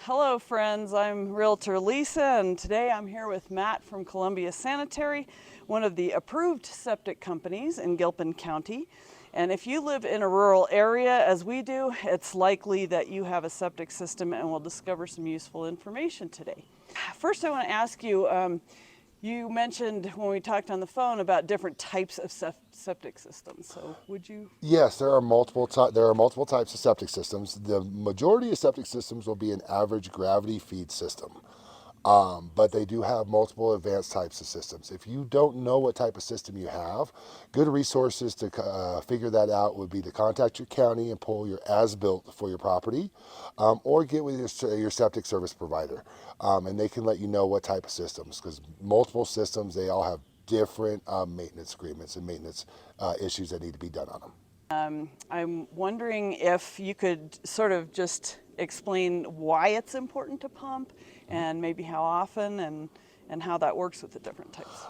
Hello friends, I'm Realtor Lisa and today I'm here with Matt from Columbia Sanitary, one of the approved septic companies in Gilpin County. And if you live in a rural area as we do, it's likely that you have a septic system, and we'll discover some useful information today. First I want to ask you, you mentioned when we talked on the phone about different types of septic systems. So would you? Yes, there are multiple types of septic systems. The majority of septic systems will be an average gravity feed system, but they do have multiple advanced types of systems. If you don't know what type of system you have, good resources to figure that out would be to contact your county and pull your as-built for your property, or get with your septic service provider, and they can let you know what type of systems, because multiple systems, they all have different maintenance agreements and maintenance issues that need to be done on them. I'm wondering if you could sort of just explain why it's important to pump and maybe how often and how that works with the different types.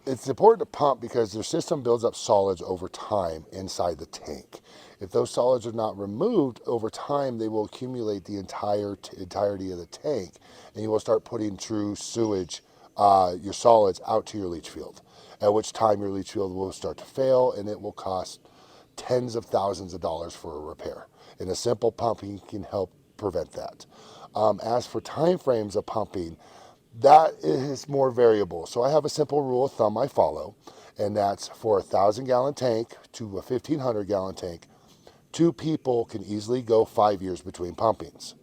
It's important to pump because their system builds up solids over time inside the tank. If those solids are not removed over time, they will accumulate the entirety of the tank, and you will start putting true sewage, your solids, out to your leach field, at which time your leach field will start to fail, and it will cost tens of thousands of dollars for a repair. And a simple pumping can help prevent that. As for time frames of pumping, that is more variable. So I have a simple rule of thumb I follow, and that's for a 1,000-gallon tank to a 1,500-gallon tank, 2 people can easily go 5 years between pumpings.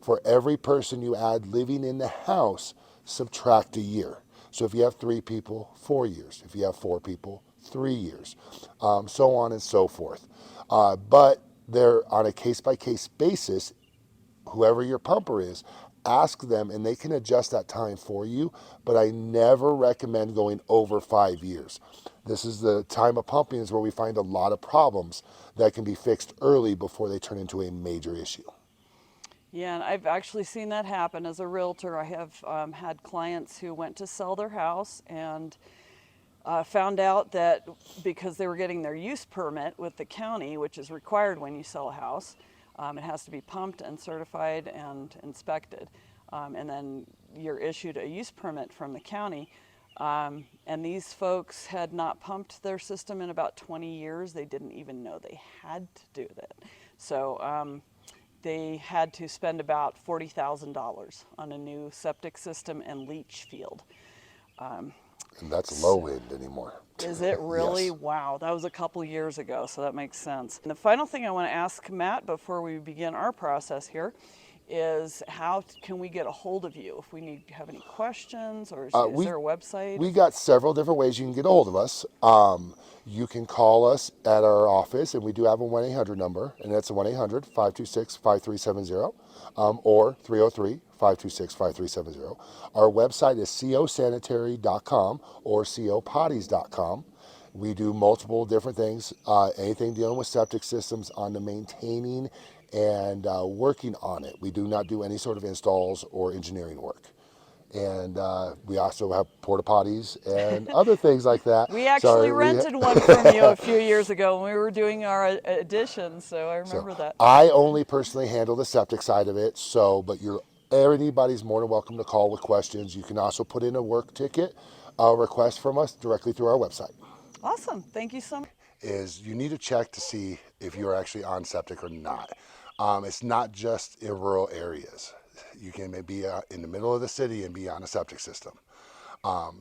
For every person you add living in the house, subtract a year. So if you have 3 people, 4 years. If you have 4 people, 3 years, so on and so forth. But they're on a case-by-case basis. Whoever your pumper is, ask them and they can adjust that time for you, but I never recommend going over 5 years. This is the time of pumping is where we find a lot of problems that can be fixed early before they turn into a major issue. Yeah, and I've actually seen that happen as a realtor. I have had clients who went to sell their house and found out that because they were getting their use permit with the county, which is required when you sell a house, it has to be pumped and certified and inspected. And then you're issued a use permit from the county. And these folks had not pumped their system in about 20 years. They didn't even know they had to do that. So they had to spend about $40,000 on a new septic system and leach field. And that's low end anymore. Is it really? Yes. Wow, that was a couple years ago, so that makes sense. And the final thing I want to ask Matt before we begin our process here is how can we get a hold of you if we have any questions, or is there a website? We got several different ways you can get a hold of us. You can call us at our office, and we do have a 1-800 number, and that's 1-800-526-5370, or 303-526-5370. Our website is cosanitary.com or copotties.com. We do multiple different things, anything dealing with septic systems, on the maintaining and working on it. We do not do any sort of installs or engineering work. And we also have porta potties and other things like that. We actually rented one from you a few years ago when we were doing our addition, so I remember that. I only personally handle the septic side of it, but anybody's more than welcome to call with questions. You can also put in a work ticket request from us directly through our website. Awesome, thank you so much. You need to check to see if you're actually on septic or not. It's not just in rural areas. You can be in the middle of the city and be on a septic system.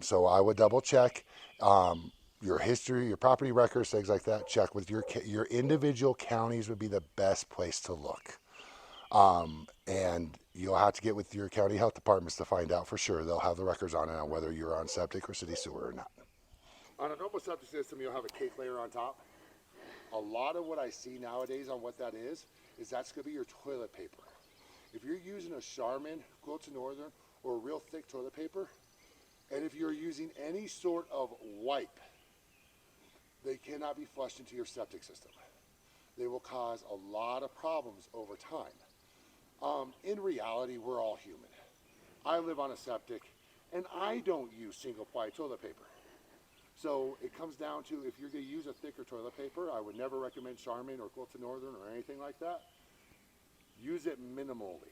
So I would double check your history, your property records, things like that. Check with your individual counties would be the best place to look. And you'll have to get with your county health departments to find out for sure. They'll have the records on it on whether you're on septic or city sewer or not. On a normal septic system, you'll have a cake layer on top. A lot of what I see nowadays on what that is that's going to be your toilet paper. If you're using a Charmin, Quilton Northern, or a real thick toilet paper, and if you're using any sort of wipe, they cannot be flushed into your septic system. They will cause a lot of problems over time. In reality, we're all human. I live on a septic, and I don't use single-ply toilet paper. So it comes down to, if you're going to use a thicker toilet paper, I would never recommend Charmin or Quilton Northern or anything like that. Use it minimally.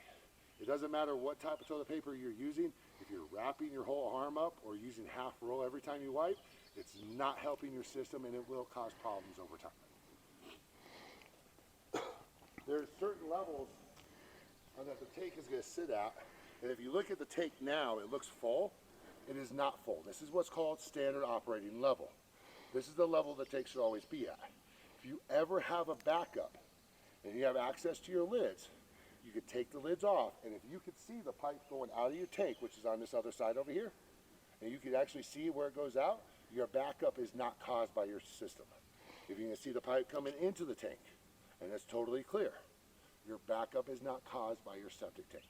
It doesn't matter what type of toilet paper you're using. If you're wrapping your whole arm up or using half roll every time you wipe, it's not helping your system and it will cause problems over time. There's certain levels that the tank is going to sit at, and if you look at the tank now, it looks full. It is not full. This is what's called standard operating level. This is the level the tank should always be at. If you ever have a backup and you have access to your lids, you could take the lids off, and if you could see the pipe going out of your tank, which is on this other side over here, and you could actually see where it goes out, your backup is not caused by your system. If you can see the pipe coming into the tank, and it's totally clear, your backup is not caused by your septic tank.